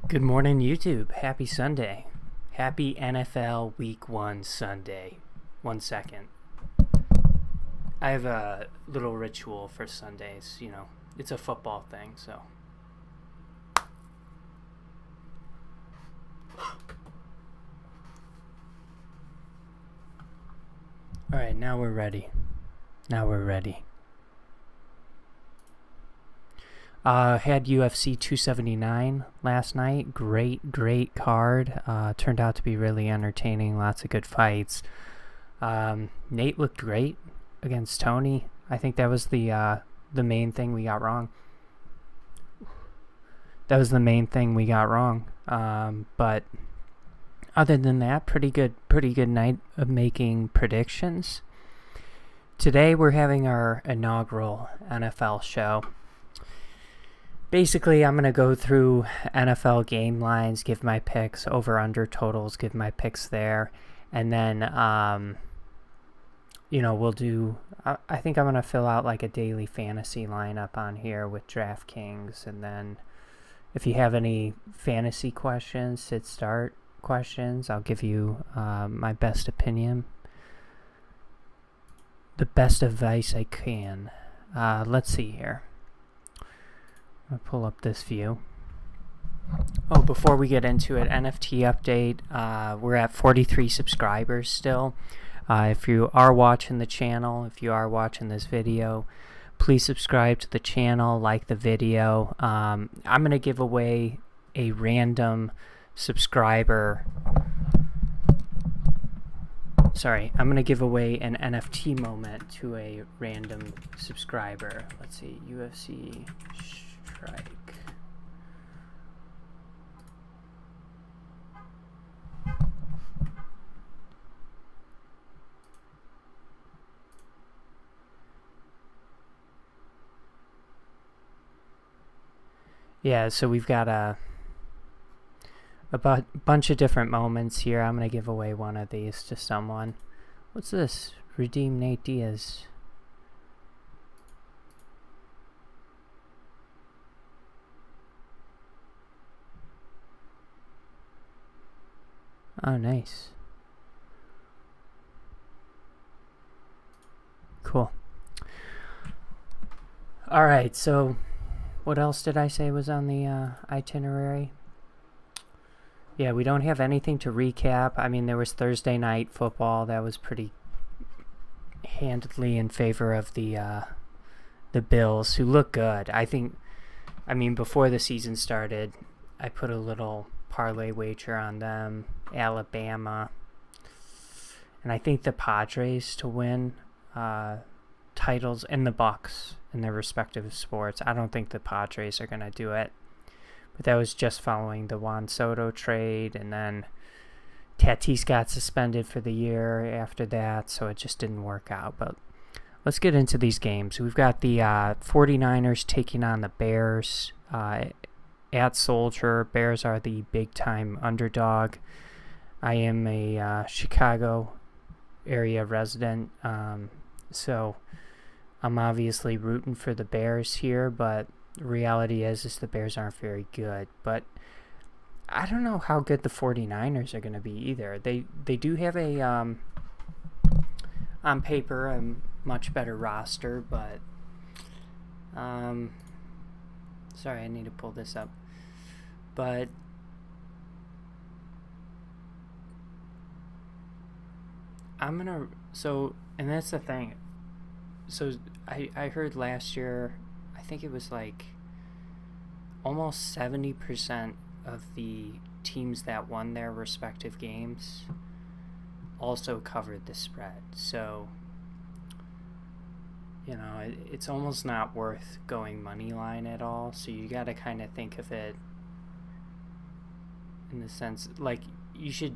Good morning, YouTube. Happy Sunday. Happy NFL Week 1 Sunday. 1 second. I have a little ritual for Sundays, It's a football thing, so. Alright, now we're ready. Had UFC 279 last night. Great card. Turned out to be really entertaining. Lots of good fights. Nate looked great against Tony. I think that was the main thing we got wrong. But other than that, pretty good night of making predictions. Today we're having our inaugural NFL show. Basically, I'm going to go through NFL game lines, give my picks, over-under totals, give my picks there. And then, we'll do, I think I'm going to fill out like a daily fantasy lineup on here with Draftkings. And then if you have any fantasy questions, start questions, I'll give you my best opinion. The best advice I can. Let's see here. I'll pull up this view. Oh, before we get into it, NFT update. We're at 43 subscribers still. If you are watching the channel, if you are watching this video, please subscribe to the channel, like the video. I'm going to give away a random subscriber. I'm going to give away an NFT moment to a random subscriber. Let's see, UFC Strike. Yeah, so we've got a bunch of different moments here. I'm going to give away one of these to someone. What's this? Redeem Nate Diaz. Oh, nice. Cool. All right, so what else did I say was on the itinerary? Yeah, we don't have anything to recap. I mean, there was Thursday night football. That was pretty handedly in favor of the Bills, who look good. Before the season started, I put a little parlay wager on them, Alabama, and I think the Padres to win titles, and the Bucks in their respective sports. I don't think the Padres are going to do it, but that was just following the Juan Soto trade, and then Tatis got suspended for the year after that, so it just didn't work out. But let's get into these games. We've got the 49ers taking on the Bears at Soldier. Bears are the big-time underdog. I am a Chicago area resident, so I'm obviously rooting for the Bears here, but the reality is the Bears aren't very good. But I don't know how good the 49ers are going to be either. They do have a, on paper, a much better roster, but, sorry, I need to pull this up. But and that's the thing. So I heard last year, I think it was like almost 70% of the teams that won their respective games also covered the spread. So, it's almost not worth going money line at all. So you got to kind of think of it in the sense, like, you should,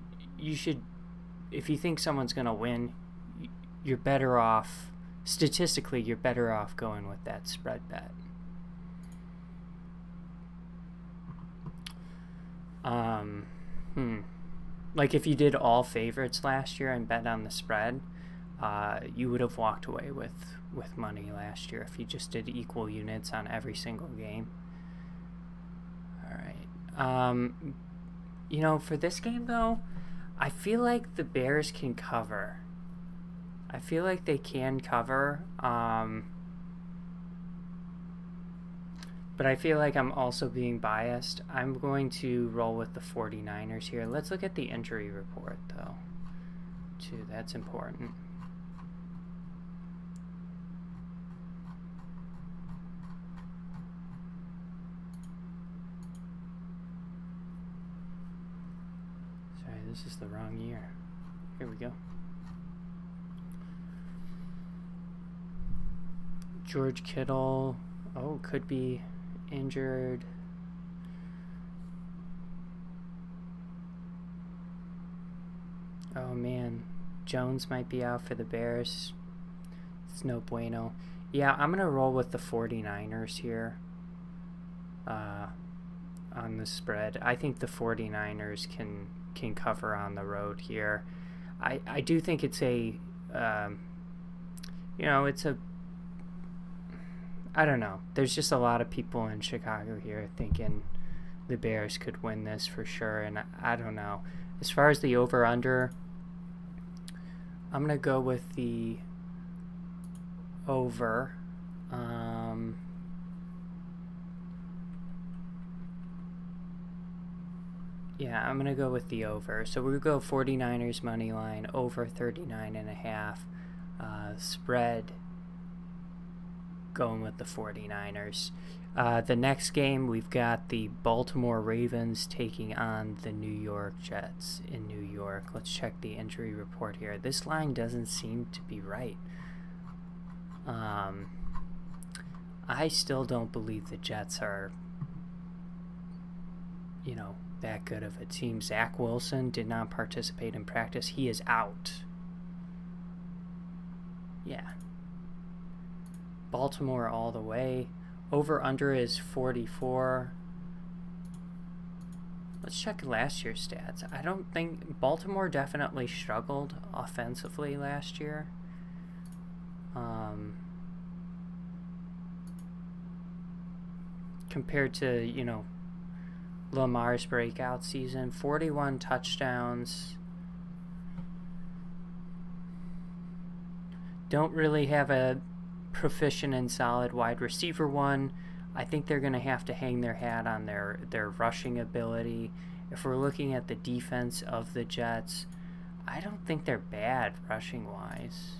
if you think someone's going to win, you're better off, statistically, you're better off going with that spread bet. Like, if you did all favorites last year and bet on the spread, you would have walked away with money last year if you just did equal units on every single game. All right. You know, for this game though, I feel like the Bears can cover. I feel like they can cover. But I feel like I'm also being biased. I'm going to roll with the 49ers here. Let's look at the injury report, though, too. That's important. Sorry, this is the wrong year. Here we go. George Kittle, could be injured. Oh man, Jones might be out for the Bears. It's no bueno. Yeah, I'm gonna roll with the 49ers here on the spread. I think the 49ers can cover on the road here. I do think it's a it's a, I don't know. There's just a lot of people in Chicago here thinking the Bears could win this for sure, and I don't know. As far as the over-under, I'm going to go with the over. Yeah, I'm going to go with the over. So we'll go 49ers money line, over 39.5. Spread, going with the 49ers. The next game, we've got the Baltimore Ravens taking on the New York Jets in New York. Let's check the injury report here. This line doesn't seem to be right. I still don't believe the Jets are, that good of a team. Zach Wilson did not participate in practice. He is out. Yeah. Baltimore all the way. Over-under is 44. Let's check last year's stats. I don't think... Baltimore definitely struggled offensively last year. Compared to, Lamar's breakout season. 41 touchdowns. Don't really have a proficient and solid wide receiver one. I think they're going to have to hang their hat on their rushing ability. If we're looking at the defense of the Jets, I don't think they're bad rushing wise.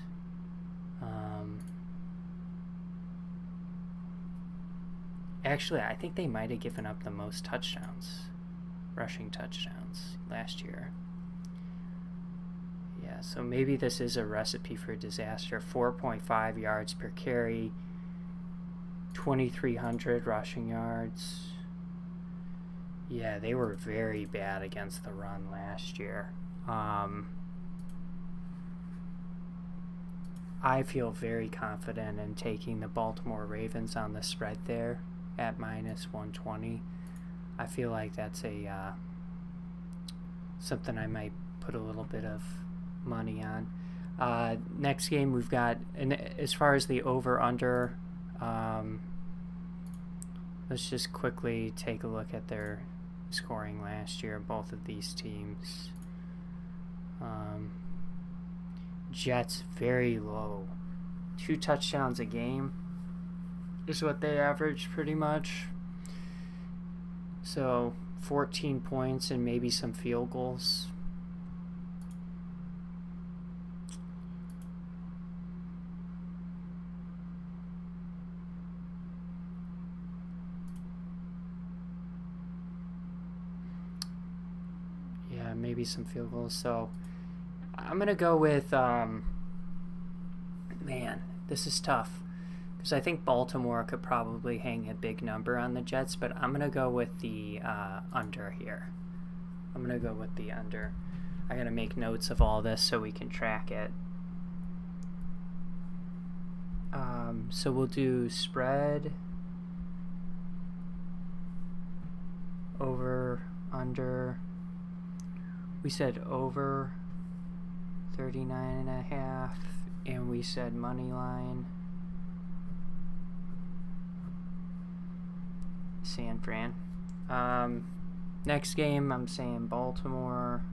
Actually, I think they might have given up the most touchdowns, rushing touchdowns last year. Yeah, so maybe this is a recipe for disaster. 4.5 yards per carry, 2,300 rushing yards. Yeah, they were very bad against the run last year. I feel very confident in taking the Baltimore Ravens on the spread there at -120. I feel like that's a something I might put a little bit of money on. Next game we've got, and as far as the over-under, let's just quickly take a look at their scoring last year, both of these teams. Jets very low, 2 touchdowns a game is what they average pretty much. So 14 points and maybe some field goals. Yeah, maybe some field goals. So I'm going to go with, man, this is tough. Because I think Baltimore could probably hang a big number on the Jets, but I'm going to go with the under here. I'm going to go with the under. I got to make notes of all this so we can track it. So we'll do spread, over, under. We said over 39.5, and we said money line. San Fran. Next game, I'm saying Baltimore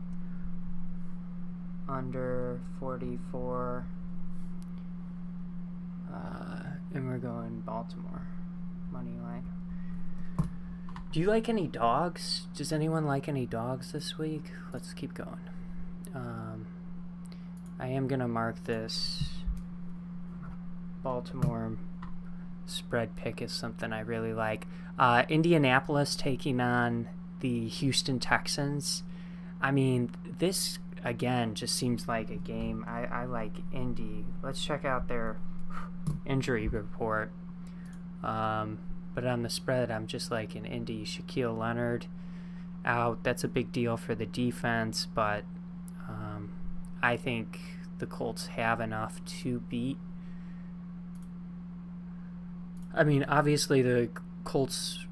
under 44. And we're going Baltimore money line. Do you like any dogs? Does anyone like any dogs this week? Let's keep going. I am going to mark this Baltimore spread pick as something I really like. Indianapolis taking on the Houston Texans. I mean, this, again, just seems like a game. I like Indy. Let's check out their injury report. But on the spread, I'm just like an Indy. Shaquille Leonard out. That's a big deal for the defense, but I think the Colts have enough to beat. I mean, obviously the Colts,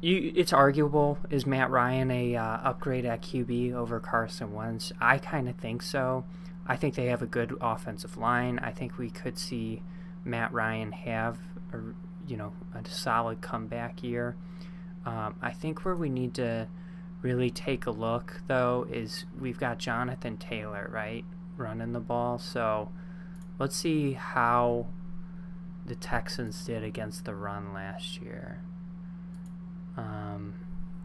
it's arguable. Is Matt Ryan a upgrade at QB over Carson Wentz? I kind of think so. I think they have a good offensive line. I think we could see Matt Ryan have a solid comeback year. I think where we need to really take a look, though, is we've got Jonathan Taylor, right, running the ball. So let's see how the Texans did against the run last year.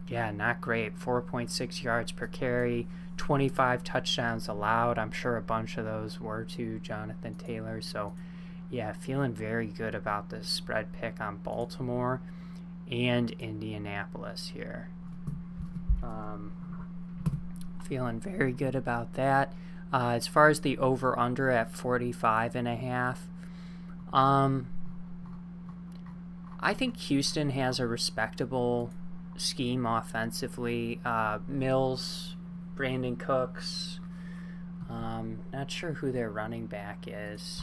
Yeah, not great. 4.6 yards per carry, 25 touchdowns allowed. I'm sure a bunch of those were to Jonathan Taylor. So, yeah, feeling very good about this spread pick on Baltimore and Indianapolis here. Feeling very good about that. As far as the over-under at 45.5, I think Houston has a respectable scheme offensively. Mills, Brandon Cooks, not sure who their running back is.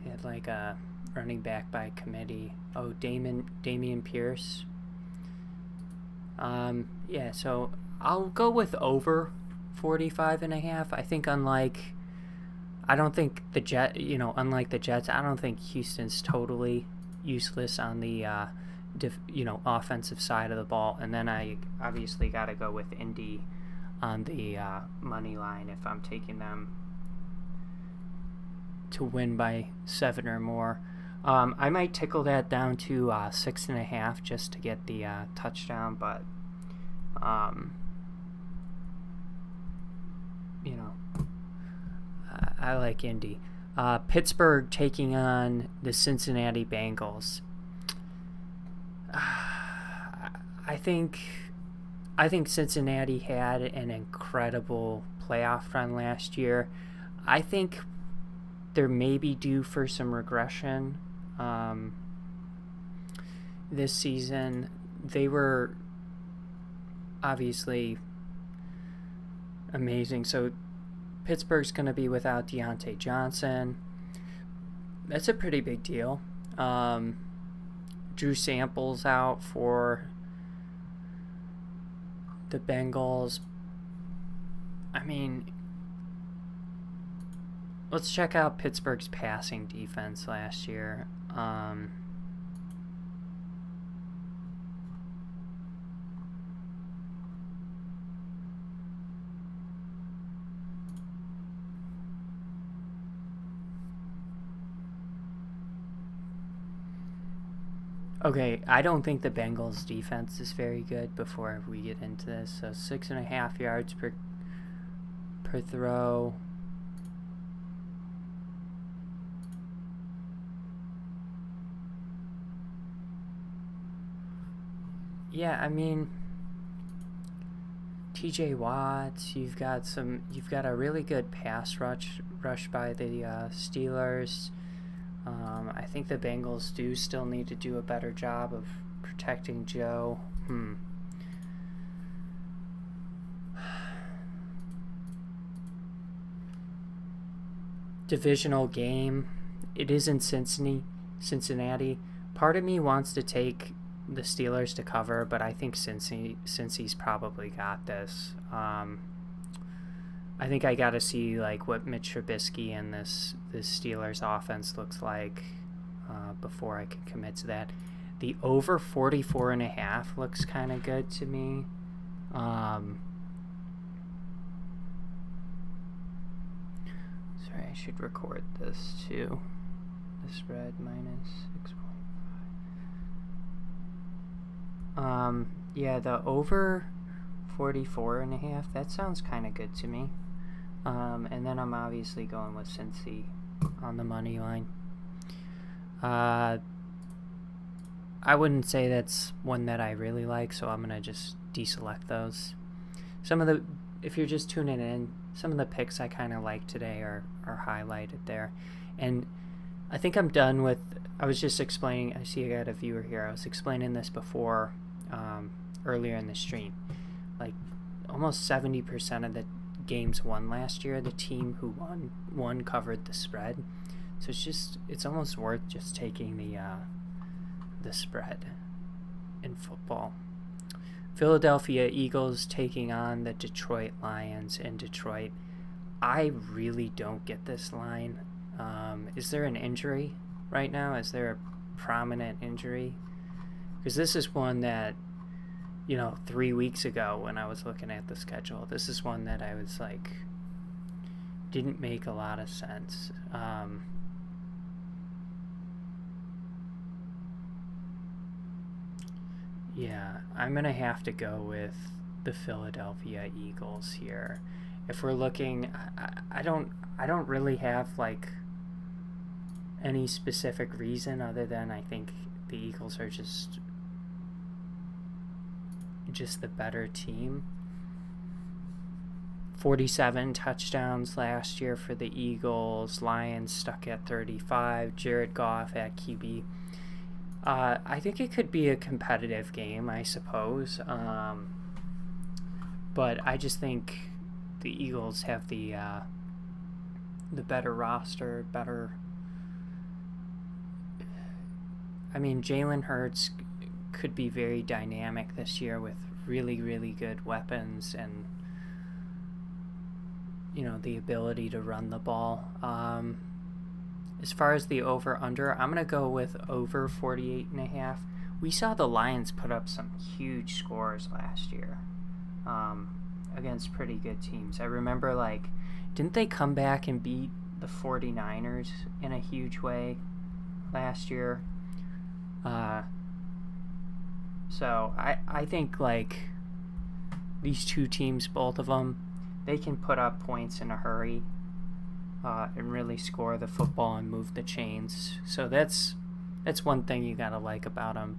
He had like a running back by committee. Oh, Damian Pierce. Yeah, so I'll go with over 45.5. I think unlike the Jets, I don't think Houston's totally useless on the offensive side of the ball. And then I obviously got to go with Indy on the money line if I'm taking them to win by 7 or more. I might tickle that down to 6.5 just to get the touchdown, but I like Indy. Pittsburgh taking on the Cincinnati Bengals. I think Cincinnati had an incredible playoff run last year. I think they're maybe due for some regression this season. They were obviously amazing. So Pittsburgh's going to be without Deontay Johnson. That's a pretty big deal. Drew Sample's out for the Bengals. I mean, let's check out Pittsburgh's passing defense last year. Okay, I don't think the Bengals' defense is very good before we get into this. So 6.5 yards per throw. Yeah, I mean, TJ Watts, you've got a really good pass rush by the Steelers. I think the Bengals do still need to do a better job of protecting Joe. Divisional game. It is in Cincinnati. Part of me wants to take the Steelers to cover, but I think Cincy's probably got this. I think I got to see like what Mitch Trubisky and this Steelers offense looks like. before I can commit to that. The over 44.5 looks kind of good to me. Sorry, I should record this too. The spread minus 6.5. Yeah, the over 44.5, that sounds kind of good to me. And then I'm obviously going with Cincy on the money line. I wouldn't say that's one that I really like, so I'm gonna just deselect those. If you're just tuning in, some of the picks I kind of like today are highlighted there. And I think I'm done with, I was just explaining, I see I got a viewer here, I was explaining this before, earlier in the stream. Like, almost 70% of the games won last year, the team who won covered the spread. So it's almost worth just taking the spread in football. Philadelphia Eagles taking on the Detroit Lions in Detroit. I really don't get this line. Is there an injury right now? Is there a prominent injury? Because this is one that, 3 weeks ago when I was looking at the schedule, this is one that I was like, didn't make a lot of sense. Yeah, I'm going to have to go with the Philadelphia Eagles here. If we're looking, I don't really have like any specific reason other than I think the Eagles are just the better team. 47 touchdowns last year for the Eagles. Lions stuck at 35. Jared Goff at QB. I think it could be a competitive game, I suppose. But I just think the Eagles have the better roster, Jalen Hurts could be very dynamic this year with really, really good weapons and, the ability to run the ball. As far as the over-under, I'm going to go with over 48.5. We saw the Lions put up some huge scores last year against pretty good teams. I remember, didn't they come back and beat the 49ers in a huge way last year? So I think, these two teams, both of them, they can put up points in a hurry. And really score the football and move the chains. So that's one thing you gotta like about them,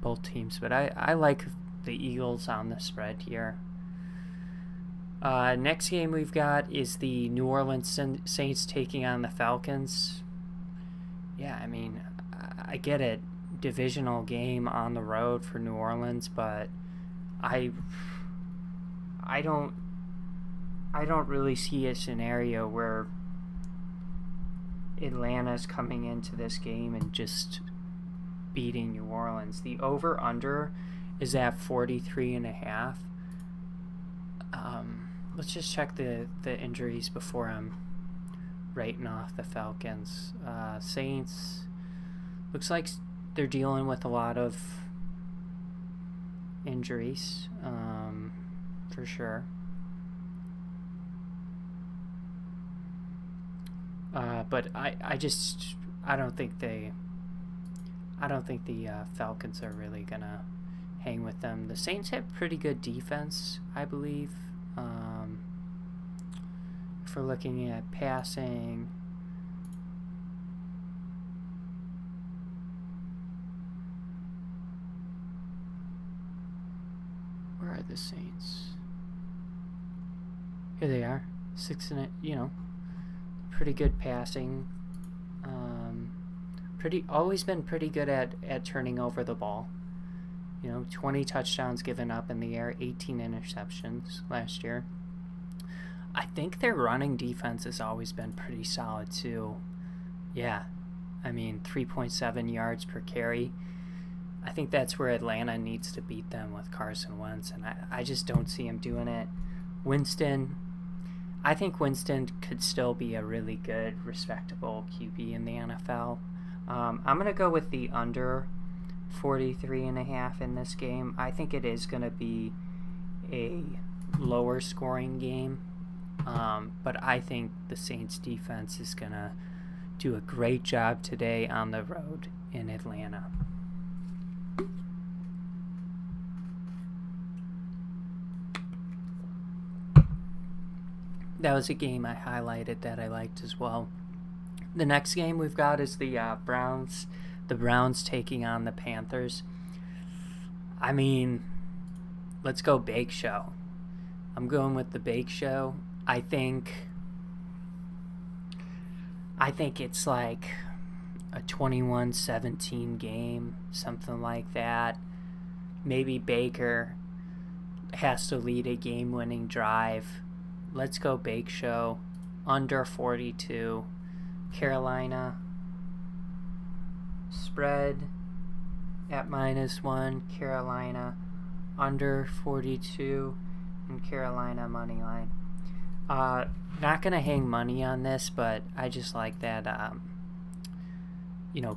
both teams. But I like the Eagles on the spread here. Next game we've got is the New Orleans Saints taking on the Falcons. Yeah, I get it, divisional game on the road for New Orleans, but I don't really see a scenario where Atlanta's coming into this game and just beating New Orleans. The over-under is at 43.5. Let's just check the injuries before I'm writing off the Falcons. Saints, looks like they're dealing with a lot of injuries, for sure. But I don't think the Falcons are really gonna hang with them. The Saints have pretty good defense, I believe. If we're looking at passing, where are the Saints? Here they are, 6-8. Pretty good passing. Always been pretty good at turning over the ball. 20 touchdowns given up in the air, 18 interceptions last year. I think their running defense has always been pretty solid too. Yeah, 3.7 yards per carry. I think that's where Atlanta needs to beat them with Carson Wentz, and I just don't see him doing it. Winston, I think Winston could still be a really good, respectable QB in the NFL. I'm going to go with the under 43.5 in this game. I think it is going to be a lower scoring game, but I think the Saints defense is going to do a great job today on the road in Atlanta. That was a game I highlighted that I liked as well. The next game we've got is the Browns. The Browns taking on the Panthers. I mean, let's go Bake Show. I'm going with the Bake Show. I think it's like a 21-17 game, something like that. Maybe Baker has to lead a game-winning drive. Let's go Bake Show. Under 42. Carolina. Spread at -1. Carolina. Under 42. And Carolina money line. Not going to hang money on this, but I just like that,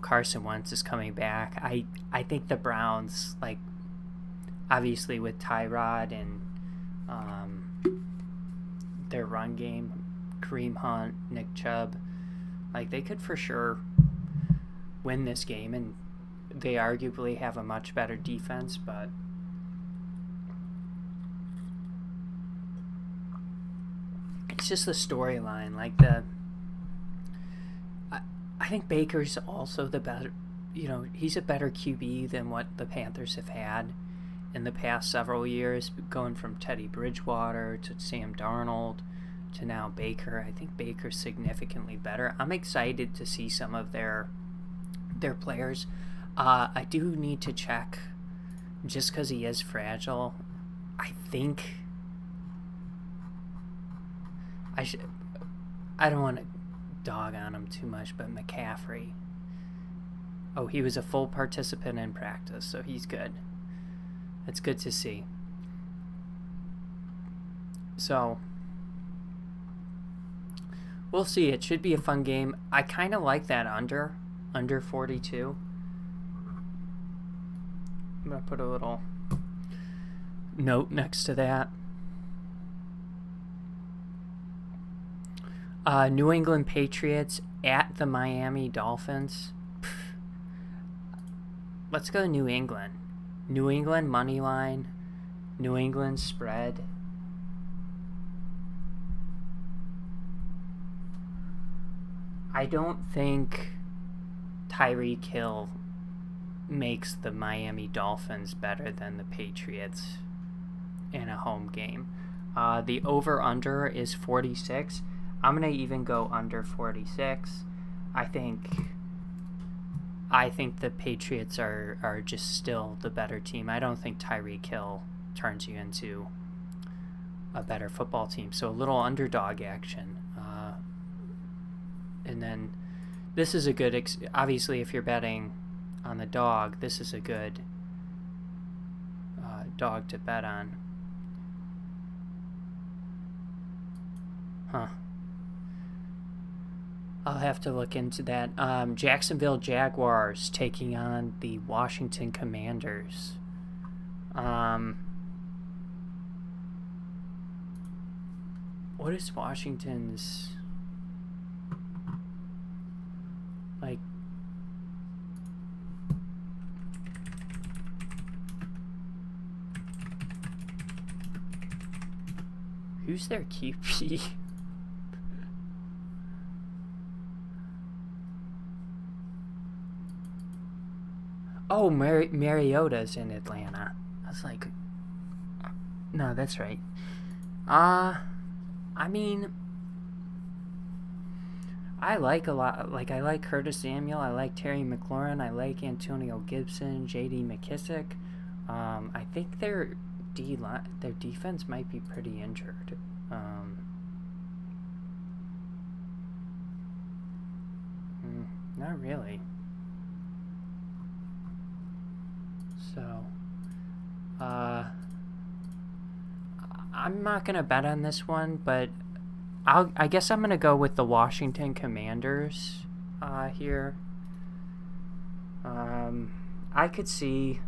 Carson Wentz is coming back. I think the Browns, like, obviously with Tyrod and their run game, Kareem Hunt, Nick Chubb, like, they could for sure win this game, and they arguably have a much better defense, but it's just the storyline. Like, I think Baker's also the better, he's a better QB than what the Panthers have had in the past several years, going from Teddy Bridgewater to Sam Darnold to now Baker. I think Baker's significantly better. I'm excited to see some of their players. I do need to check, just because he is fragile. I think I don't want to dog on him too much, but McCaffrey. Oh, he was a full participant in practice, so he's good. That's good to see. So, we'll see. It should be a fun game. I kind of like that under 42. I'm going to put a little note next to that. New England Patriots at the Miami Dolphins. Let's go New England. New England money line. New England spread. I don't think Tyreek Hill makes the Miami Dolphins better than the Patriots in a home game. The over-under is 46. I'm going to even go under 46. I think the Patriots are just still the better team. I don't think Tyreek Hill turns you into a better football team. So a little underdog action. And then this is a good, obviously if you're betting on the dog, this is a good dog to bet on. I'll have to look into that. Jacksonville Jaguars taking on the Washington Commanders. What is Washington's, like, who's their QB? Oh, Mariota's in Atlanta. I was like, no, that's right. I mean, I like a lot. Like, I like Curtis Samuel. I like Terry McLaurin. I like Antonio Gibson, J.D. McKissick. I think their defense might be pretty injured. Not really. So, I'm not going to bet on this one, but I guess I'm gonna go with the Washington Commanders here. I could see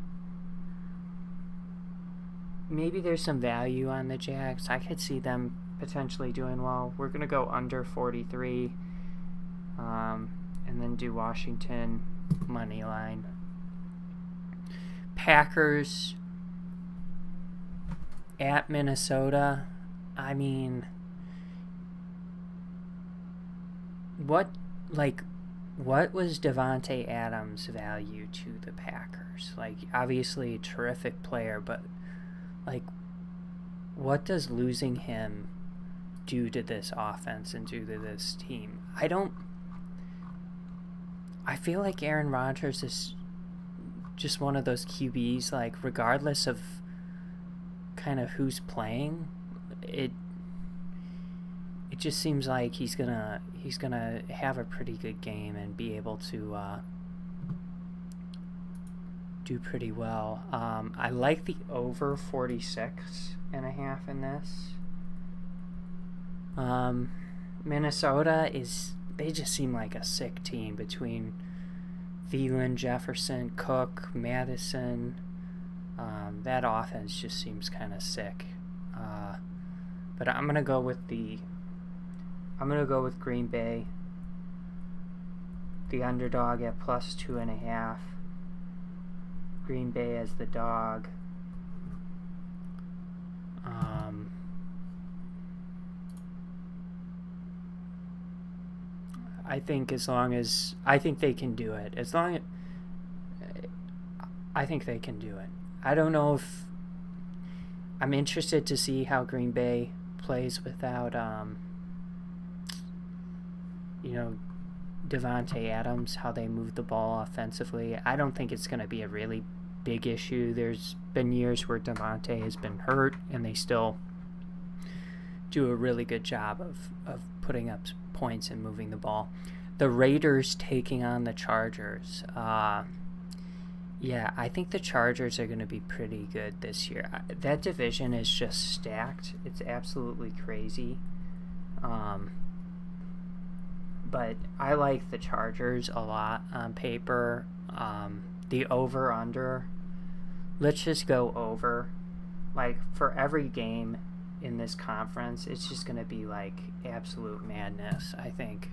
maybe there's some value on the Jags. I could see them potentially doing well. We're gonna go under 43, and then do Washington money line. Packers at Minnesota. I mean, what was Devontae Adams' value to the Packers? Like, obviously a terrific player, but like, what does losing him do to this offense and do to this team? I feel like Aaron Rodgers is just one of those QBs, like, regardless of kind of who's playing, it just seems like he's gonna have a pretty good game and be able to do pretty well. I like the over 46.5 in this. Minnesota they just seem like a sick team between Thielen, Jefferson, Cook, Madison. That offense just seems kind of sick. But I'm gonna go with Green Bay, the underdog at +2.5. Green Bay as the dog. I think they can do it. I think they can do it. I don't know if I'm interested to see how Green Bay plays without Devontae Adams, how they move the ball offensively. I don't think it's going to be a really big issue. There's been years where Devontae has been hurt, and they still do a really good job of putting up points and moving the ball. The Raiders taking on the Chargers. Yeah, I think the Chargers are going to be pretty good this year. That division is just stacked. It's absolutely crazy. But I like the Chargers a lot on paper. The over-under, let's just go over. Like, for every game in this conference, it's just going to be like absolute madness. I think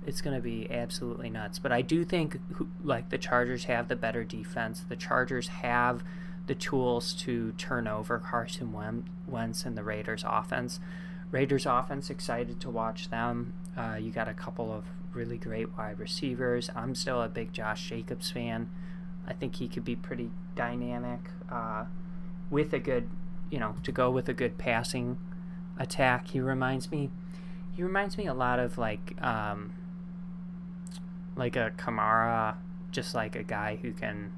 it's going to be absolutely nuts. But I do think the Chargers have the better defense. The Chargers have the tools to turn over Carson Wentz and the Raiders offense. Excited to watch them. You got a couple of really great wide receivers. I'm still a big Josh Jacobs fan. I think he could be pretty dynamic with a good, to go with a good passing attack. He reminds me a lot of like a Kamara, just like a guy who can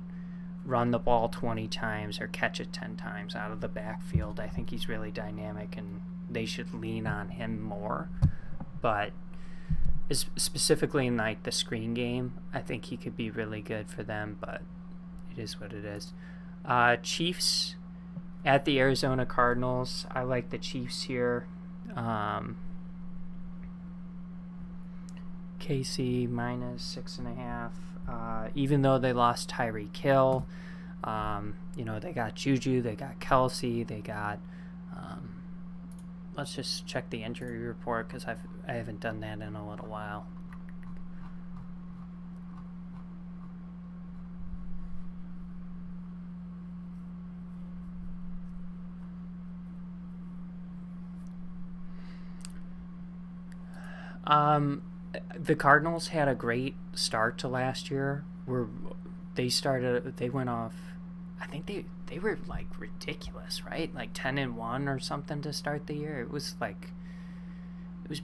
run the ball 20 times or catch it 10 times out of the backfield. I think he's really dynamic, and they should lean on him more. But specifically in like the screen game, I think he could be really good for them, but it is what it is. Chiefs at the Arizona Cardinals. I like the Chiefs here. KC -6.5. Even though they lost Tyreek Hill, they got Juju, they got Kelsey, they got. Let's just check the injury report because I haven't done that in a little while. The Cardinals had a great start to last year. They went off. I think they were like ridiculous, right? Like 10-1 or something to start the year. It was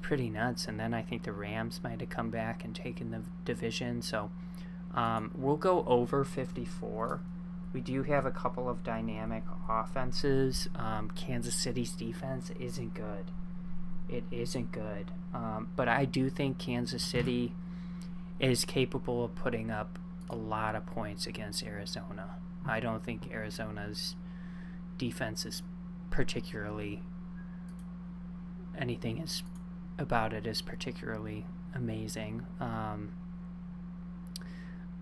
pretty nuts. And then I think the Rams might have come back and taken the division. So we'll go over 54. We do have a couple of dynamic offenses. Kansas City's defense isn't good. It isn't good. But I do think Kansas City is capable of putting up a lot of points against Arizona. I don't think Arizona's defense is particularly anything is about it is particularly amazing. I'm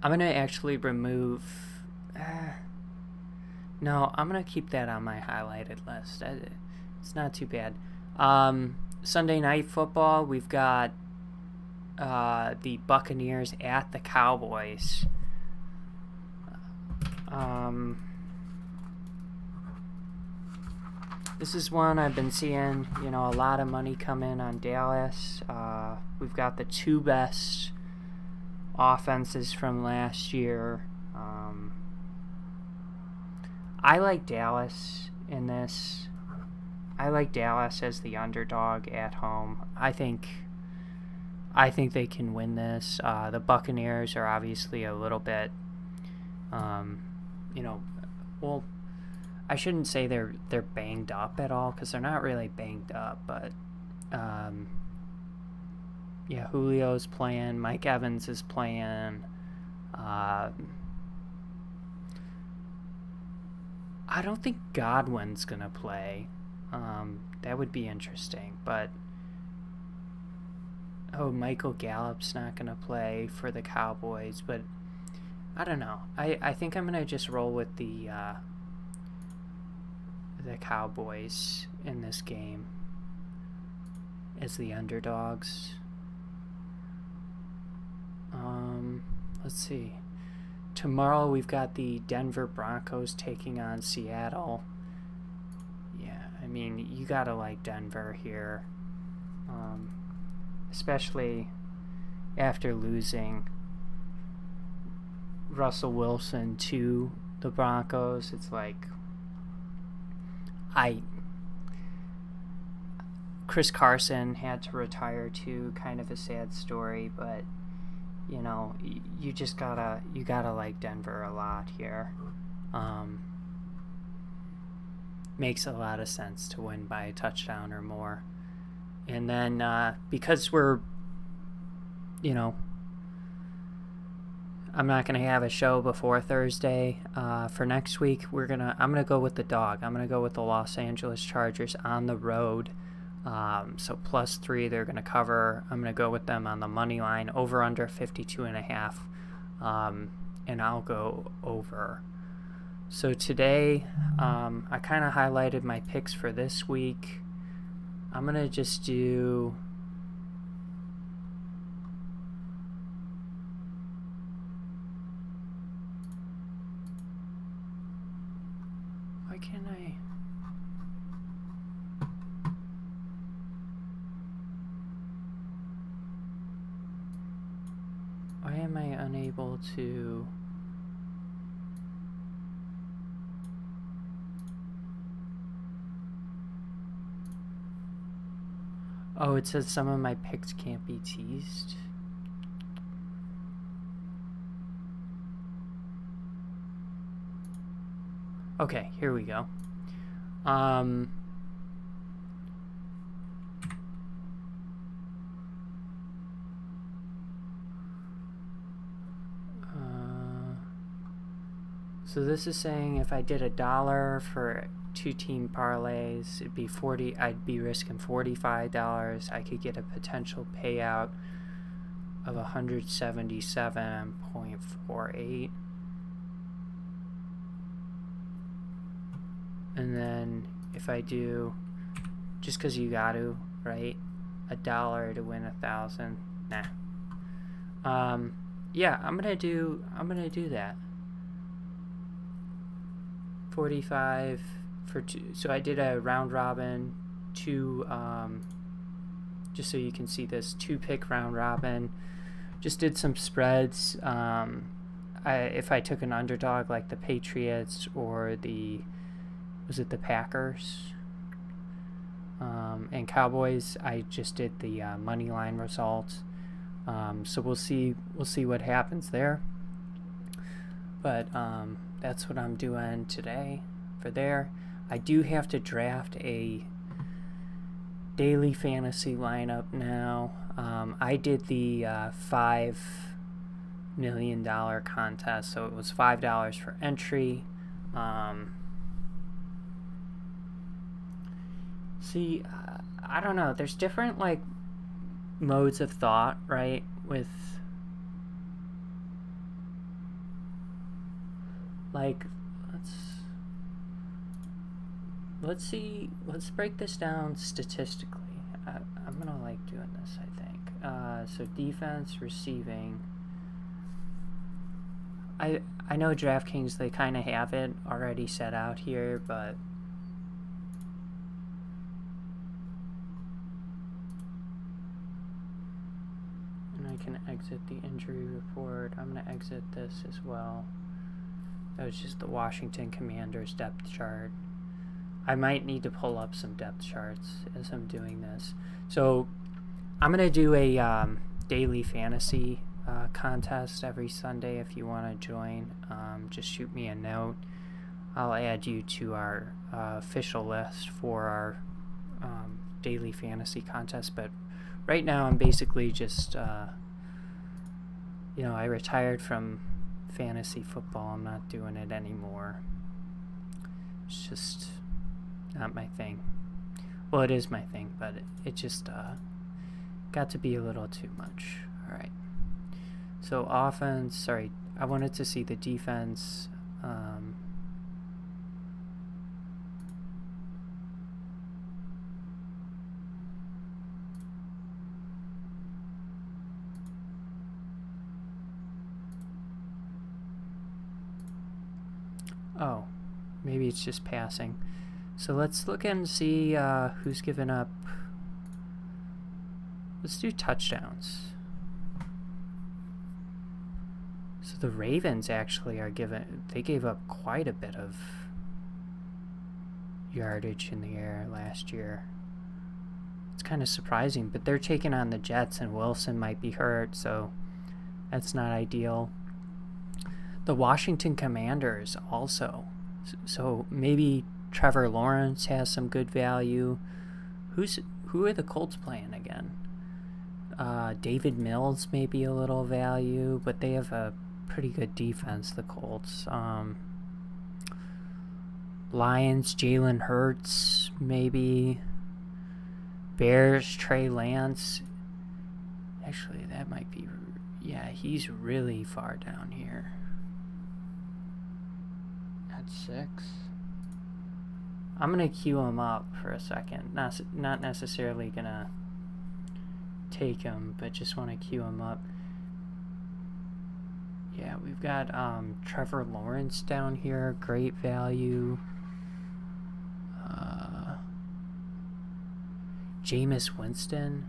gonna actually remove. No, I'm gonna keep that on my highlighted list. It's not too bad. Sunday night football, we've got the Buccaneers at the Cowboys. This is one I've been seeing, a lot of money come in on Dallas. We've got the two best offenses from last year. I like Dallas in this. I like Dallas as the underdog at home. I think they can win this. The Buccaneers are obviously a little bit, well, I shouldn't say they're banged up at all, because they're not really banged up, but Julio's playing, Mike Evans is playing. I don't think Godwin's gonna play. That would be interesting, but Michael Gallup's not gonna play for the Cowboys, but I don't know. I think I'm gonna just roll with the Cowboys in this game as the underdogs. Let's see. Tomorrow we've got the Denver Broncos taking on Seattle. Yeah, I mean, you gotta like Denver here, especially after losing Russell Wilson to the Broncos. It's like, Chris Carson had to retire too, kind of a sad story, but you just gotta like Denver a lot here. Makes a lot of sense to win by a touchdown or more. And then because we're, I'm not gonna have a show before Thursday for next week. I'm gonna go with the dog. I'm gonna go with the Los Angeles Chargers on the road. So +3, they're going to cover. I'm going to go with them on the money line, over under 52.5, and I'll go over. So today, I kind of highlighted my picks for this week. I'm going to just do... Why can't I... Why am I unable to... Oh, it says some of my picks can't be teased. Okay, here we go. So this is saying if I did $1 for 2-team parlays, it'd be 40. I'd be risking $45. I could get a potential payout of 177.48. And then if I do, just because you got to, right, $1 to win 1,000. Nah. Yeah, I'm gonna do that. 45 for 2. So I did a round robin, 2, just so you can see this, 2-pick round robin. Just did some spreads. If I took an underdog like the Patriots or the Packers and Cowboys, I just did the money line result. So we'll see what happens there. But that's what I'm doing today for there. I do have to draft a daily fantasy lineup now. I did the $5 million contest, so it was $5 for See, I don't know. There's different like modes of thought, right? With like, let's break this down statistically. I'm gonna like doing this, I think. So defense, receiving. I know DraftKings, they kind of have it already set out here, but and I can exit the injury report. I'm gonna exit this as well. That was just the Washington Commanders depth chart. I might need to pull up some depth charts as I'm doing this. So I'm going to do a daily fantasy contest every Sunday. If you want to join, just shoot me a note. I'll add you to our official list for our daily fantasy contest. But right now I'm basically just, I retired from fantasy football. I'm not doing it anymore. It's just not my thing. Well, it is my thing, but it just got to be a little too much. All right. So offense, sorry, I wanted to see the defense. Oh, maybe it's just passing. So let's look and see who's given up. Let's do touchdowns. So the Ravens actually they gave up quite a bit of yardage in the air last year. It's kind of surprising, but they're taking on the Jets and Wilson might be hurt, so that's not ideal. The Washington Commanders also. So maybe Trevor Lawrence has some good value. Who are the Colts playing again? David Mills may be a little value, but they have a pretty good defense, the Colts. Lions, Jalen Hurts, maybe. Bears, Trey Lance. Actually, that might be... Yeah, he's really far down here. At 6. I'm going to queue him up for a second. Not necessarily going to take him, but just want to queue him up. Yeah, we've got Trevor Lawrence down here. Great value. Jameis Winston.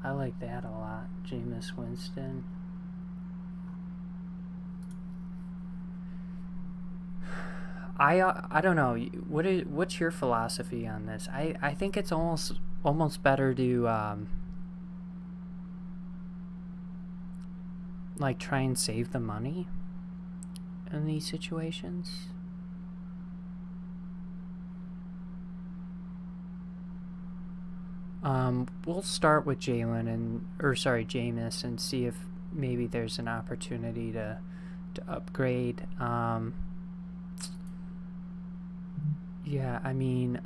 I like that a lot. Jameis Winston. I don't know. What's your philosophy on this? I think it's almost better to like try and save the money in these situations. We'll start with Jameis and see if maybe there's an opportunity to upgrade. Yeah, I mean,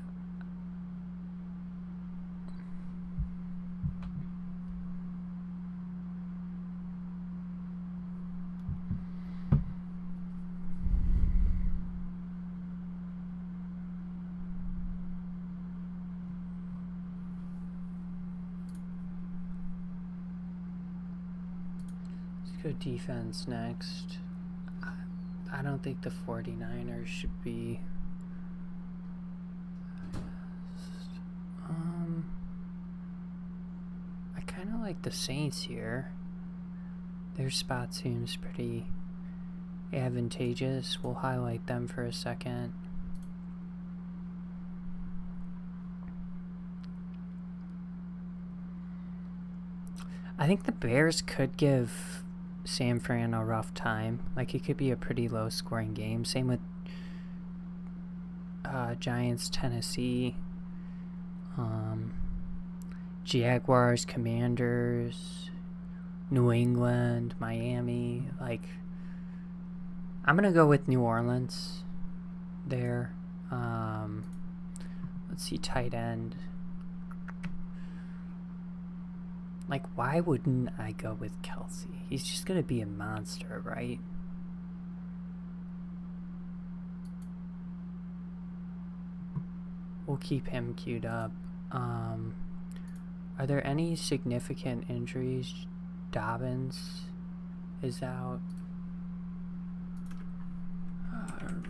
let's go defense next. I don't think the 49ers should be... I kind of like the Saints here. Their spot seems pretty advantageous. We'll highlight them for a second. I think the Bears could give San Fran a rough time. Like, it could be a pretty low scoring game. Same with Giants, Tennessee. Jaguars, Commanders, New England, Miami. Like, I'm gonna go with New Orleans. there. Let's see, tight end. Like, why wouldn't I go with Kelsey? He's just going to be a monster, right? We'll keep him queued up. Are there any significant injuries? Dobbins is out.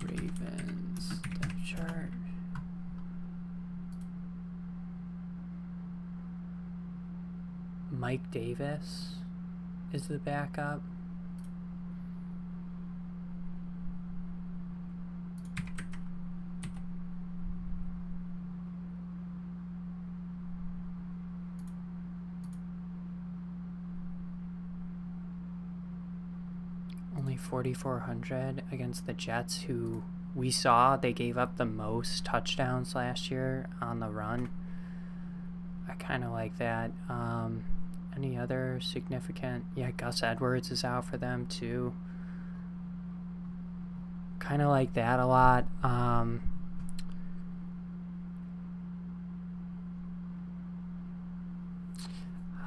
Ravens depth chart. Mike Davis is the backup. Only 4,400 against the Jets, who we saw they gave up the most touchdowns last year on the run. I kind of like that. Any other significant? Yeah, Gus Edwards is out for them too. Kind of like that a lot. I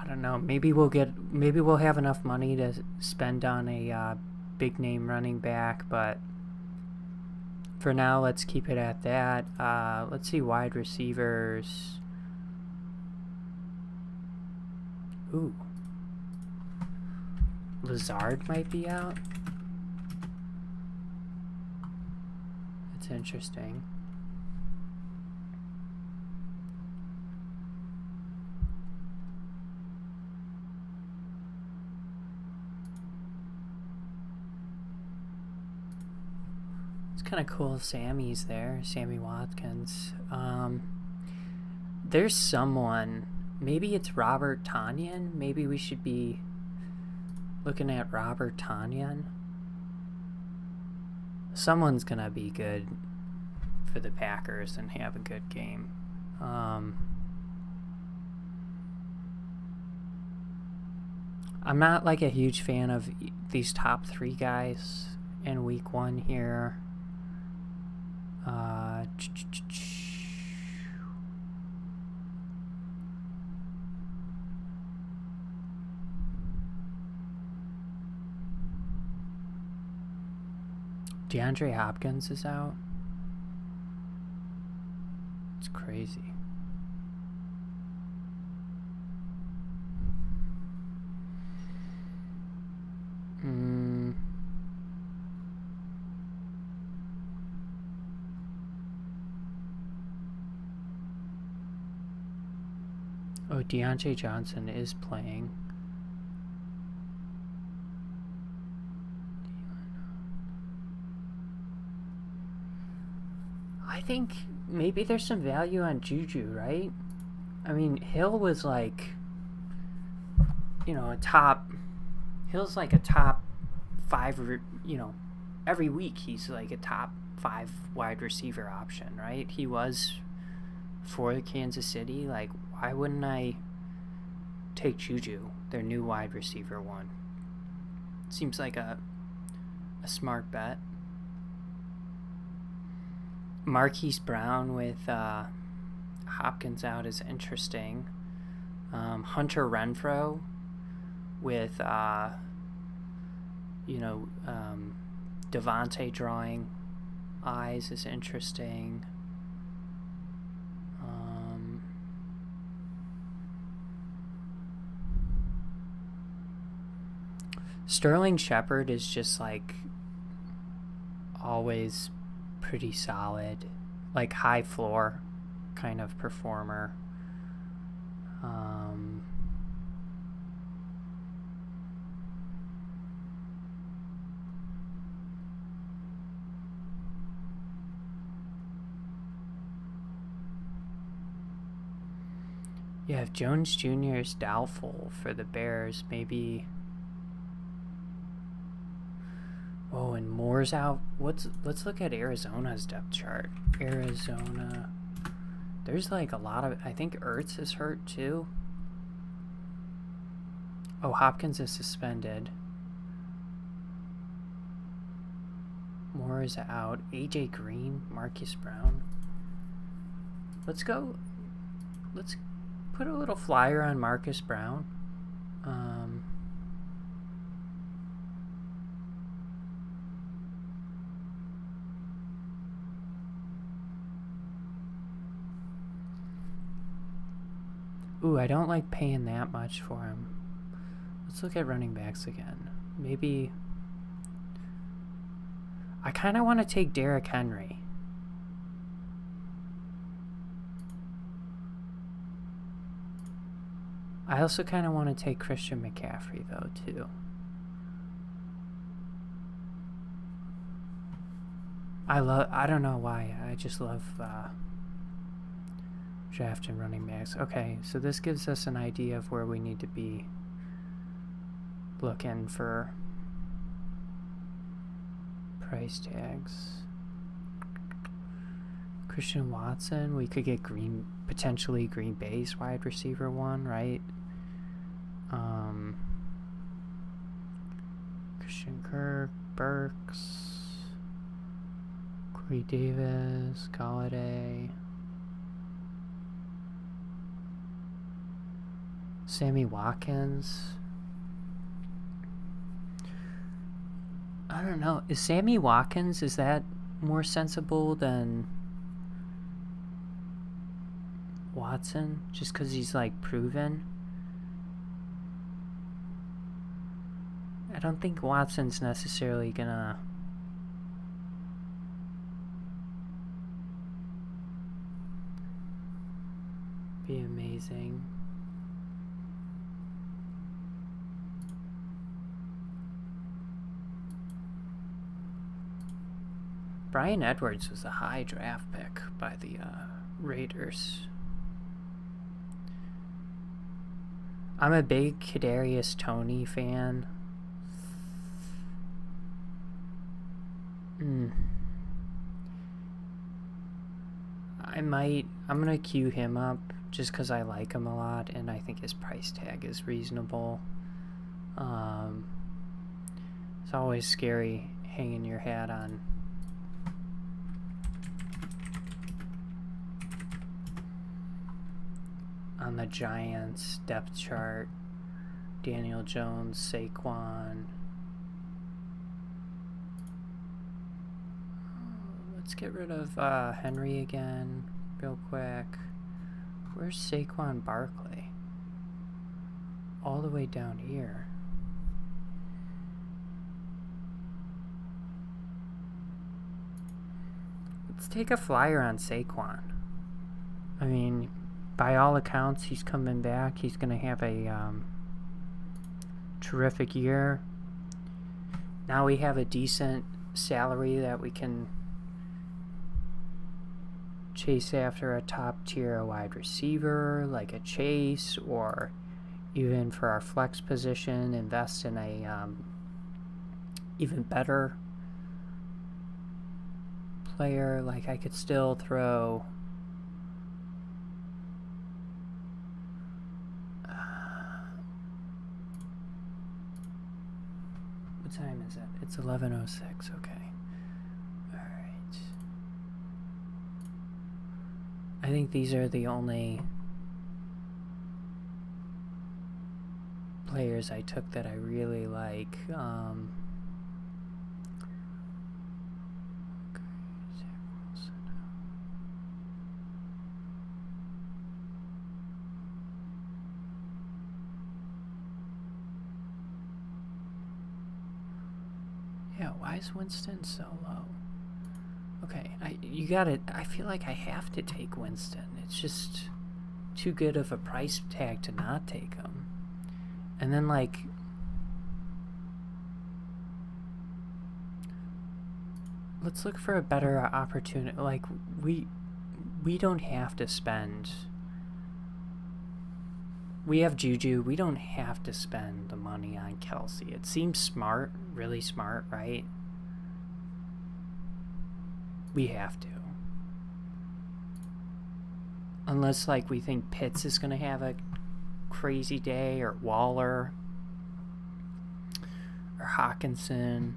don't know. Maybe we'll have enough money to spend on a big name running back, but for now, let's keep it at that. Let's see wide receivers. Ooh. Lazard might be out. That's interesting. It's kind of cool. Sammy's there. Sammy Watkins. There's someone. Maybe it's Robert Tonyan. Maybe we should be looking at Robert Tonyan. Someone's going to be good for the Packers and have a good game. I'm not like a huge fan of these top three guys in week one here. DeAndre Hopkins is out. It's crazy. Oh, Deontay Johnson is playing. I think maybe there's some value on Juju, right? I mean, Hill was like, Hill's like a top 5, every week he's like a top 5 wide receiver option, right? He was for Kansas City. Like, why wouldn't I take Juju, their new wide receiver one? Seems like a smart bet. Marquise Brown with Hopkins out is interesting. Hunter Renfrow with Devontae drawing eyes is interesting. Sterling Shepard is just like always pretty solid, like high floor kind of performer. Yeah, if Jones Jr. is doubtful for the Bears, maybe. Oh, and Moore's out. Let's look at Arizona's depth chart. Arizona. There's like a lot of. I think Ertz is hurt too. Oh, Hopkins is suspended. Moore Moore's out. AJ Green, Marcus Brown. Let's go. Let's put a little flyer on Marcus Brown. Ooh, I don't like paying that much for him. Let's look at running backs again. Maybe... I kind of want to take Derrick Henry. I also kind of want to take Christian McCaffrey, though, too. I don't know why. I just love drafting running backs. Okay, so this gives us an idea of where we need to be looking for price tags. Christian Watson, we could get potentially Green Bay's wide receiver one, right? Christian Kirk, Burks, Corey Davis, Galladay, Sammy Watkins. I don't know. Is Sammy Watkins, is that more sensible than Watson? Just because he's like proven? I don't think Watson's necessarily gonna be amazing. Bryan Edwards was a high draft pick by the Raiders. I'm a big Kadarius Toney fan. I'm gonna queue him up just because I like him a lot and I think his price tag is reasonable. It's always scary hanging your hat on the Giants depth chart. Daniel Jones, Saquon. Let's get rid of Henry again real quick. Where's Saquon Barkley? All the way down here. Let's take a flyer on Saquon. I mean, by all accounts, he's coming back. He's going to have a terrific year. Now we have a decent salary that we can chase after a top tier wide receiver like a Chase, or even for our flex position, invest in a even better player. Like I could still throw what time is it? It's 11:06. Okay. I think these are the only players I took that I really like. Yeah, why is Winston so low? Okay, I feel like I have to take Winston. It's just too good of a price tag to not take him. And then, like, let's look for a better opportunity. Like, we don't have to spend. We have Juju. We don't have to spend the money on Kelsey. It seems smart, really smart, right? We have to. Unless, like, we think Pitts is going to have a crazy day, or Waller, or Hawkinson.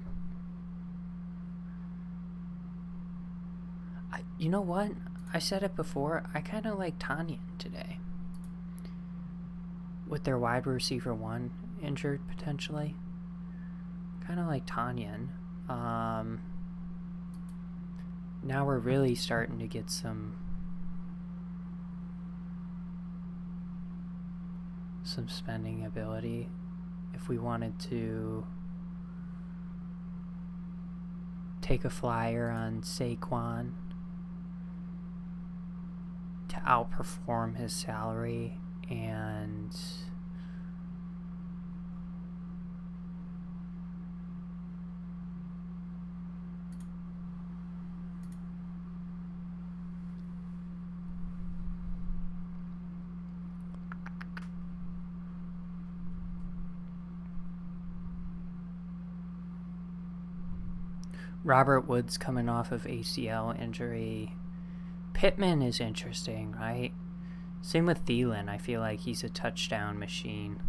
You know what? I said it before. I kind of like Tanyan today. With their wide receiver 1 injured potentially. Kind of like Tanyan. Now we're really starting to get some spending ability if we wanted to take a flyer on Saquon to outperform his salary and Robert Woods coming off of ACL injury. Pittman is interesting, right? Same with Thielen. I feel like he's a touchdown machine.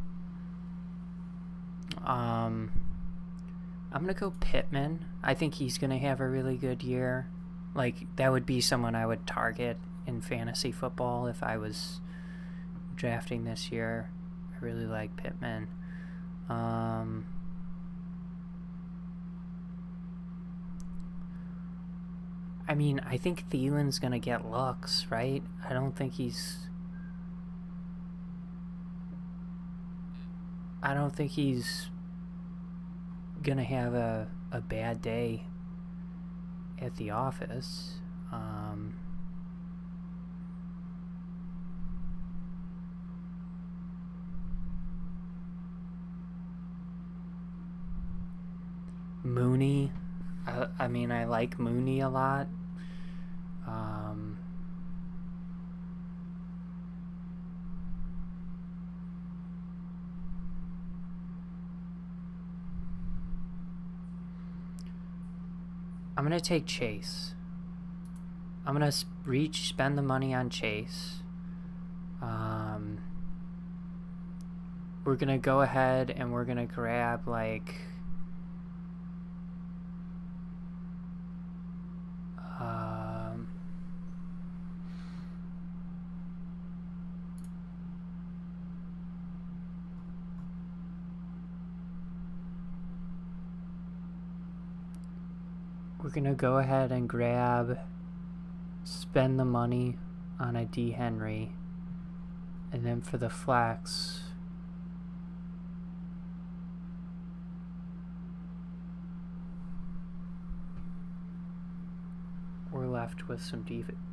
I'm going to go Pittman. I think he's going to have a really good year. Like, that would be someone I would target in fantasy football if I was drafting this year. I really like Pittman. I mean, I think Thielen's going to get looks, right? I don't think he's going to have a bad day at the office. Mooney. I mean, I like Mooney a lot. I'm going to take Chase. I'm going to spend the money on Chase. We're going to go ahead and we're going to grab, like... we're going to go ahead and spend the money on a D. Henry. And then for the flex, we're left with some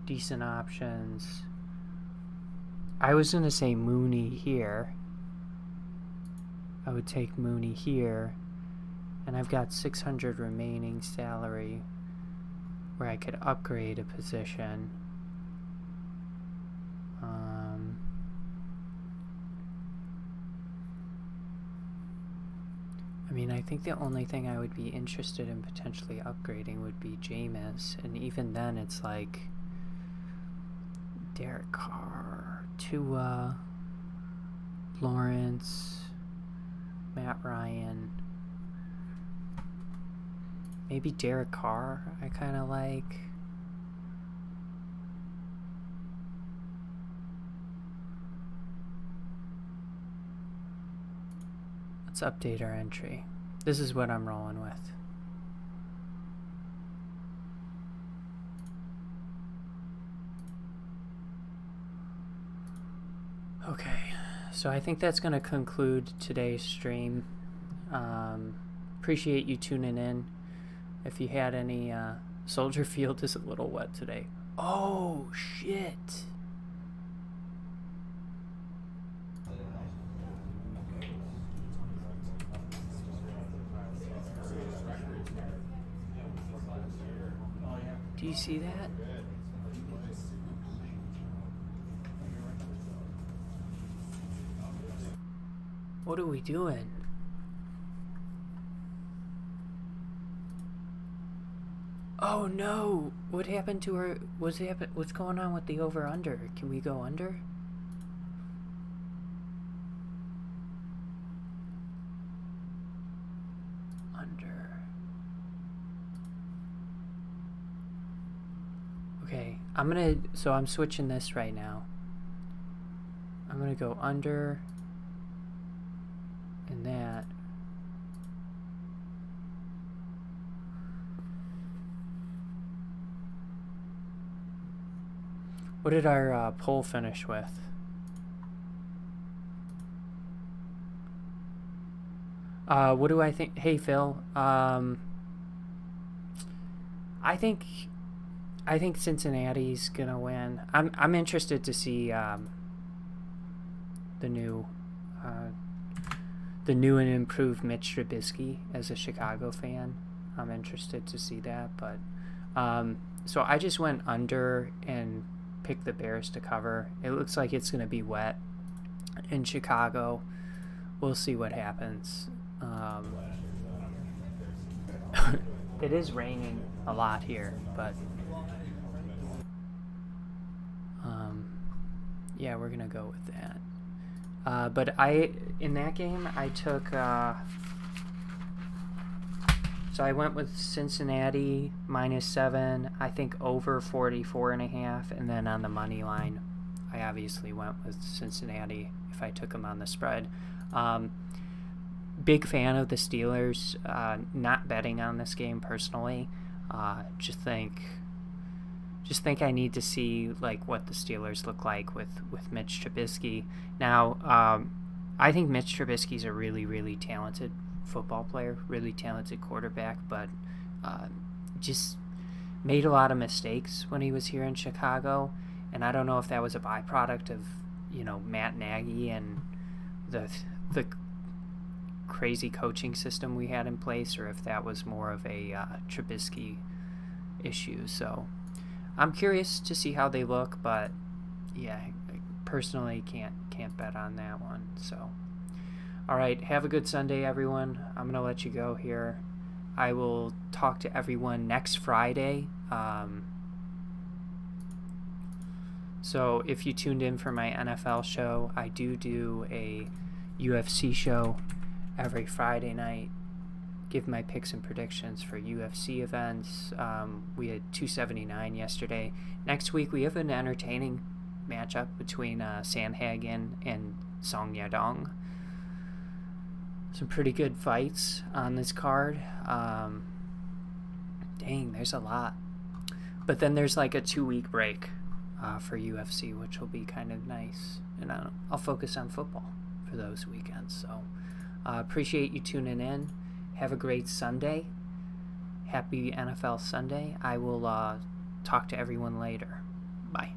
decent options. I was going to say Mooney here. I would take Mooney here. And I've got 600 remaining salary where I could upgrade a position. I mean, I think the only thing I would be interested in potentially upgrading would be Jameis. And even then, it's like Derek Carr, Tua, Lawrence, Matt Ryan. Maybe Derek Carr, I kind of like. Let's update our entry. This is what I'm rolling with. Okay, so I think that's going to conclude today's stream. Appreciate you tuning in. If you had any, Soldier Field is a little wet today. Oh, shit. Do you see that? What are we doing? Oh no! What happened to her? What's going on with the over-under? Can we go under? Under. Okay, so I'm switching this right now. I'm gonna go under and that. What did our poll finish with? What do I think? Hey Phil, I think Cincinnati's gonna win. I'm interested to see the new and improved Mitch Trubisky as a Chicago fan. I'm interested to see that, but so I just went under and picked the Bears to cover. It looks like it's gonna be wet in Chicago. We'll see what happens. It is raining a lot here, but yeah, we're gonna go with that. But in that game I took so I went with Cincinnati -7, I think over 44.5, and then on the money line I obviously went with Cincinnati if I took them on the spread. Big fan of the Steelers. Not betting on this game personally. Just think I need to see like what the Steelers look like with Mitch Trubisky. Now, I think Mitch Trubisky's a really, really talented football player, really talented quarterback, but just made a lot of mistakes when he was here in Chicago, and I don't know if that was a byproduct of Matt Nagy and the crazy coaching system we had in place, or if that was more of a Trubisky issue. So I'm curious to see how they look, but yeah, I personally can't bet on that one. So all right, have a good Sunday, everyone. I'm gonna let you go here. I will talk to everyone next Friday. So if you tuned in for my NFL show, I do a UFC show every Friday night. Give my picks and predictions for UFC events. We had 279 yesterday. Next week we have an entertaining matchup between Sandhagen and Song Yadong. Some pretty good fights on this card. Dang, there's a lot. But then there's like a 2-week break for UFC, which will be kind of nice. And I'll focus on football for those weekends. So appreciate you tuning in. Have a great Sunday. Happy NFL Sunday. I will talk to everyone later. Bye.